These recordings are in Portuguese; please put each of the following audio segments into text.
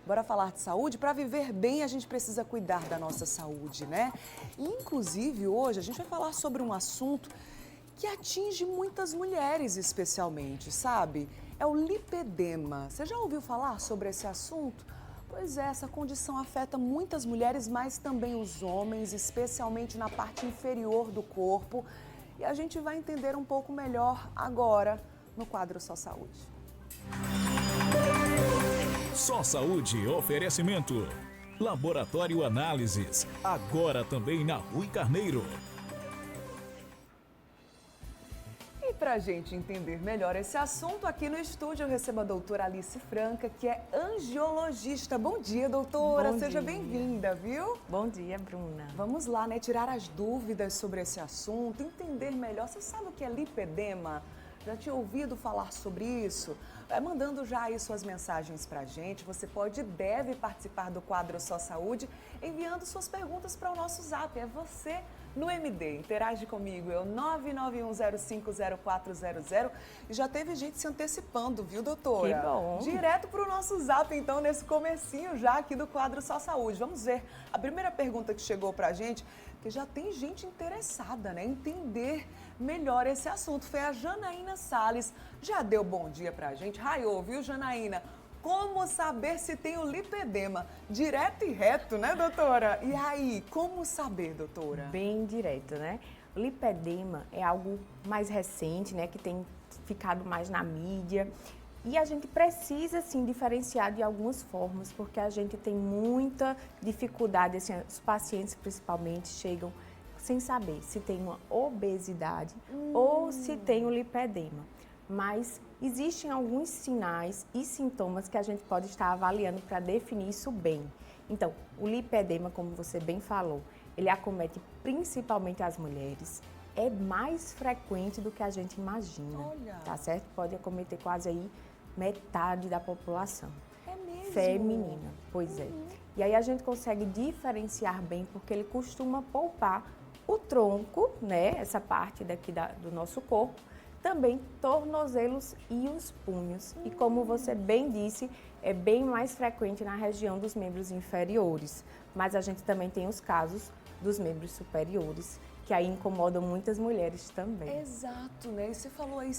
Bora falar de saúde? Para viver bem, a gente precisa cuidar da nossa saúde, né? E, inclusive, hoje a gente vai falar sobre um assunto que atinge muitas mulheres especialmente, sabe? É o lipedema. Você já ouviu falar sobre esse assunto? Pois é, essa condição afeta muitas mulheres, mas também os homens, especialmente na parte inferior do corpo. E a gente vai entender um pouco melhor agora no quadro Só Saúde. Só Saúde, oferecimento. Laboratório Análises, agora também na Rui Carneiro. E para a gente entender melhor esse assunto, aqui no estúdio eu recebo a doutora Alice Franca, que é angiologista. Bom dia, doutora. Bom Seja dia. bem-vinda, viu? Bom dia, Bruna. Vamos lá, né? Tirar as dúvidas sobre esse assunto, entender melhor. Você sabe o que é lipedema? Já tinha ouvido falar sobre isso? Vai mandando já aí suas mensagens pra gente. Você pode e deve participar do quadro Só Saúde enviando suas perguntas para o nosso zap. É você no MD. Interage comigo, é o 991050400. E já teve gente se antecipando, viu, doutora? Que bom. Direto para o nosso zap, então, nesse comecinho já aqui do quadro Só Saúde. Vamos ver. A primeira pergunta que chegou pra gente, que já tem gente interessada, né, em entender melhor esse assunto, foi a Janaína Salles. Já deu bom dia pra gente? Raiou, viu, Janaína? Como saber se tem o lipedema? Direto e reto, né, doutora? E aí, como saber, doutora? Bem direto, né? O lipedema é algo mais recente, né? Que tem ficado mais na mídia. E a gente precisa, sim, diferenciar de algumas formas, porque a gente tem muita dificuldade, assim, os pacientes, principalmente, chegam sem saber se tem uma obesidade ou se tem o lipedema. Mas existem alguns sinais e sintomas que a gente pode estar avaliando para definir isso bem. Então, o lipedema, como você bem falou, ele acomete principalmente as mulheres. É mais frequente do que a gente imagina, Olha. tá certo? Pode acometer quase aí metade da população. É mesmo? Feminina, pois é. E aí a gente consegue diferenciar bem porque ele costuma poupar o tronco, né, essa parte daqui do nosso corpo, também tornozelos e os punhos. E como você bem disse, é bem mais frequente na região dos membros inferiores. Mas a gente também tem os casos dos membros superiores, que aí incomodam muitas mulheres também. Exato, né? E você falou aí,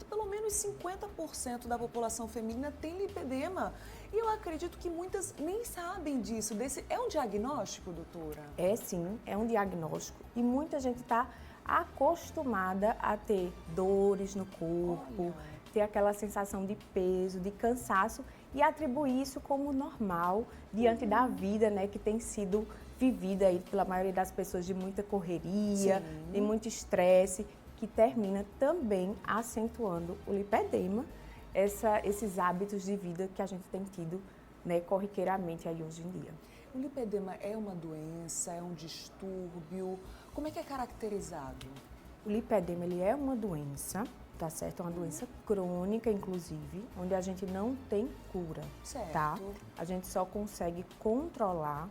pelo menos 50% da população feminina tem lipedema. E eu acredito que muitas nem sabem disso. É um diagnóstico, doutora? É sim, é um diagnóstico e muita gente está acostumada a ter dores no corpo, Olha. ter aquela sensação de peso, de cansaço e atribuir isso como normal diante da vida, né, que tem sido vivida aí pela maioria das pessoas de muita correria, Sim. de muito estresse, que termina também acentuando o lipedema, esses hábitos de vida que a gente tem tido, né, corriqueiramente aí hoje em dia. O lipedema é uma doença, é um distúrbio? Como é que é caracterizado? O lipedema, ele é uma doença, tá certo? É uma doença crônica, inclusive, onde a gente não tem cura, Certo. tá? A gente só consegue controlar.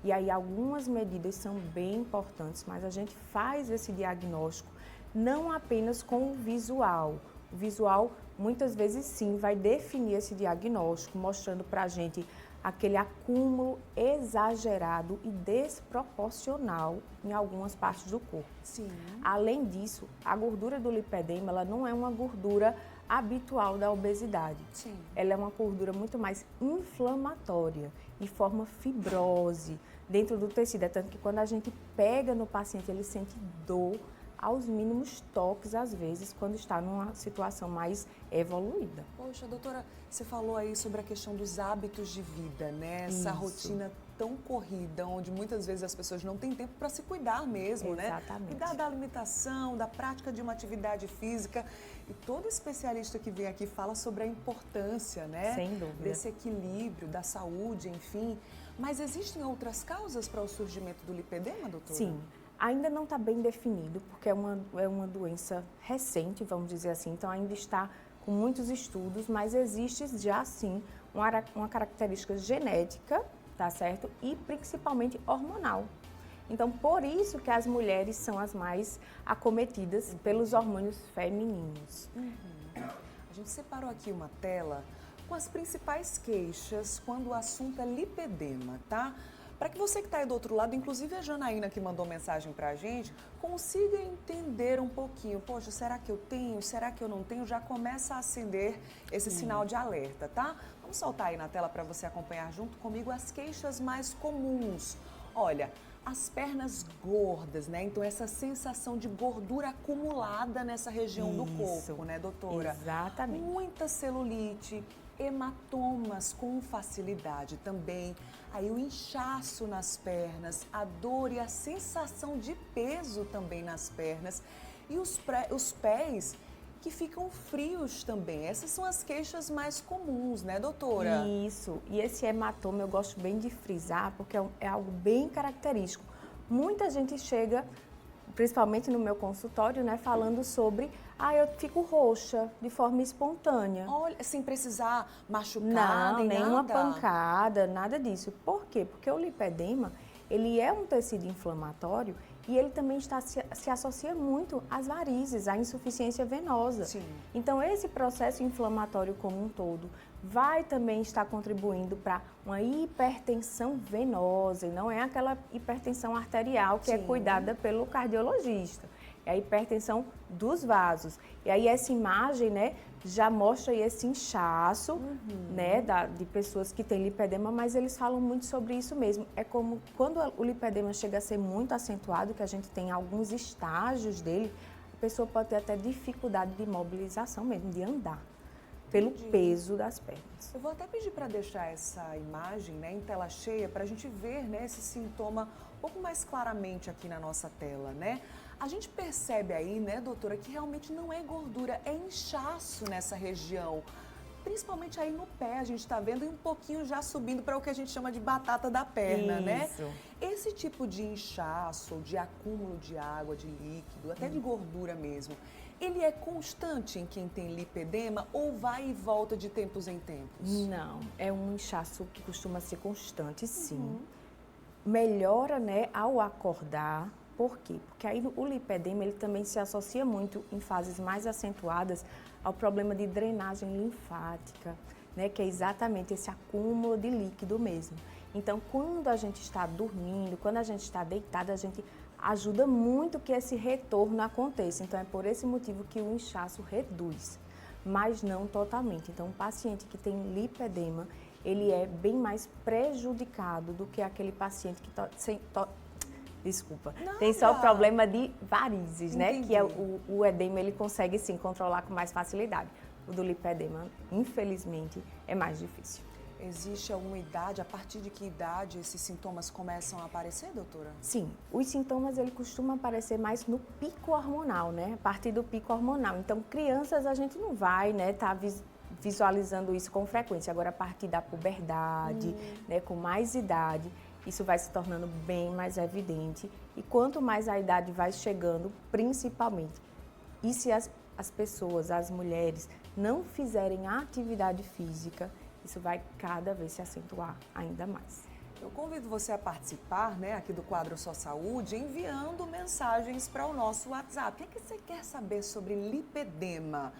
E aí algumas medidas são bem importantes, mas a gente faz esse diagnóstico não apenas com o visual. O visual, muitas vezes sim, vai definir esse diagnóstico, mostrando pra gente aquele acúmulo exagerado e desproporcional em algumas partes do corpo. Sim. Além disso, a gordura do lipedema, ela não é uma gordura habitual da obesidade. Sim. Ela é uma gordura muito mais inflamatória e forma fibrose dentro do tecido. É tanto que quando a gente pega no paciente, ele sente dor aos mínimos toques, às vezes, quando está numa situação mais evoluída. Poxa, doutora, você falou aí sobre a questão dos hábitos de vida, né? Essa Isso. rotina tão corrida, onde muitas vezes as pessoas não têm tempo para se cuidar mesmo, né? Exatamente. Cuidar da alimentação, da prática de uma atividade física. E todo especialista que vem aqui fala sobre a importância, né? Sem dúvida. Desse equilíbrio, da saúde, enfim. Mas existem outras causas para o surgimento do lipedema, doutora? Sim. Ainda não está bem definido, porque é uma doença recente, vamos dizer assim, então ainda está com muitos estudos, mas existe já sim uma característica genética, tá certo? E principalmente hormonal. Então, por isso que as mulheres são as mais acometidas pelos hormônios femininos. A gente separou aqui uma tela com as principais queixas quando o assunto é lipedema, tá? Para que você que está aí do outro lado, inclusive a Janaína que mandou mensagem para a gente, consiga entender um pouquinho. Poxa, será que eu tenho? Será que eu não tenho? Já começa a acender esse sinal de alerta, tá? Vamos soltar aí na tela para você acompanhar junto comigo as queixas mais comuns. Olha, as pernas gordas, né? Então, essa sensação de gordura acumulada nessa região do corpo, né, doutora? Exatamente. Muita celulite, hematomas com facilidade também, aí o inchaço nas pernas, a dor e a sensação de peso também nas pernas e os pés que ficam frios também. Essas são as queixas mais comuns, né, doutora? Isso, e esse hematoma eu gosto bem de frisar porque é algo bem característico. Muita gente chega, principalmente no meu consultório, né, falando sobre, eu fico roxa de forma espontânea. Olha, sem precisar machucar, Não, nem nenhuma nada. pancada, nada disso. Por quê? Porque o lipedema, ele é um tecido inflamatório e ele também se associa muito às varizes, à insuficiência venosa. Sim. Então, esse processo inflamatório como um todo vai também estar contribuindo para uma hipertensão venosa, e não é aquela hipertensão arterial que é Sim. cuidada pelo cardiologista. É a hipertensão dos vasos. E aí essa imagem, né, já mostra aí esse inchaço, né, de pessoas que têm lipedema, mas eles falam muito sobre isso mesmo. É como quando o lipedema chega a ser muito acentuado, que a gente tem alguns estágios dele, a pessoa pode ter até dificuldade de mobilização mesmo, de andar, pelo peso das pernas. Eu vou até pedir para deixar essa imagem, né, em tela cheia para a gente ver, né, esse sintoma um pouco mais claramente aqui na nossa tela, né? A gente percebe aí, né, doutora, que realmente não é gordura, é inchaço nessa região. Principalmente aí no pé, a gente está vendo, e um pouquinho já subindo para o que a gente chama de batata da perna, né? Esse tipo de inchaço, ou de acúmulo de água, de líquido, até de gordura mesmo, ele é constante em quem tem lipedema ou vai e volta de tempos em tempos? Não, é um inchaço que costuma ser constante, sim. Melhora, né, ao acordar. Por quê? Porque aí o lipedema ele também se associa muito em fases mais acentuadas ao problema de drenagem linfática, né, que é exatamente esse acúmulo de líquido mesmo. Então, quando a gente está dormindo, quando a gente está deitado, a gente ajuda muito que esse retorno aconteça. Então, é por esse motivo que o inchaço reduz, mas não totalmente. Então, um paciente que tem lipedema, ele é bem mais prejudicado do que aquele paciente que tem só o problema de varizes, né? Que é o edema, ele consegue sim controlar com mais facilidade. O do lipedema, infelizmente, é mais difícil. Existe alguma idade, a partir de que idade esses sintomas começam a aparecer, doutora? Sim, os sintomas ele costuma aparecer mais no pico hormonal, né? A partir do pico hormonal. Então, crianças a gente não vai, né, visualizando isso com frequência. Agora, a partir da puberdade, né, com mais idade, isso vai se tornando bem mais evidente. E quanto mais a idade vai chegando, principalmente, e se as pessoas, as mulheres, não fizerem atividade física, isso vai cada vez se acentuar ainda mais. Eu convido você a participar, né, aqui do quadro Só Saúde, enviando mensagens para o nosso WhatsApp. O que você quer saber sobre lipedema?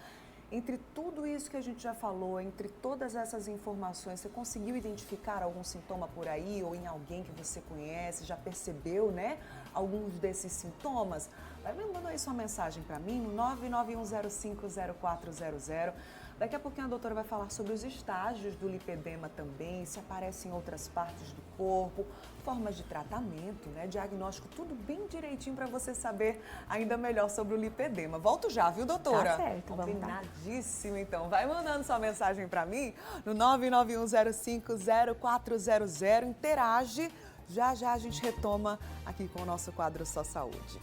Entre tudo isso que a gente já falou, entre todas essas informações, você conseguiu identificar algum sintoma por aí ou em alguém que você conhece, já percebeu, né, alguns desses sintomas? Vai mandando aí sua mensagem para mim no 991050400. Daqui a pouquinho a doutora vai falar sobre os estágios do lipedema também, se aparece em outras partes do corpo, formas de tratamento, né, diagnóstico, tudo bem direitinho para você saber ainda melhor sobre o lipedema. Volto já, viu, doutora? Tá certo, vamos lá. Combinadíssimo, então. Vai mandando sua mensagem para mim no 991050400, interage. Já já a gente retoma aqui com o nosso quadro Só Saúde.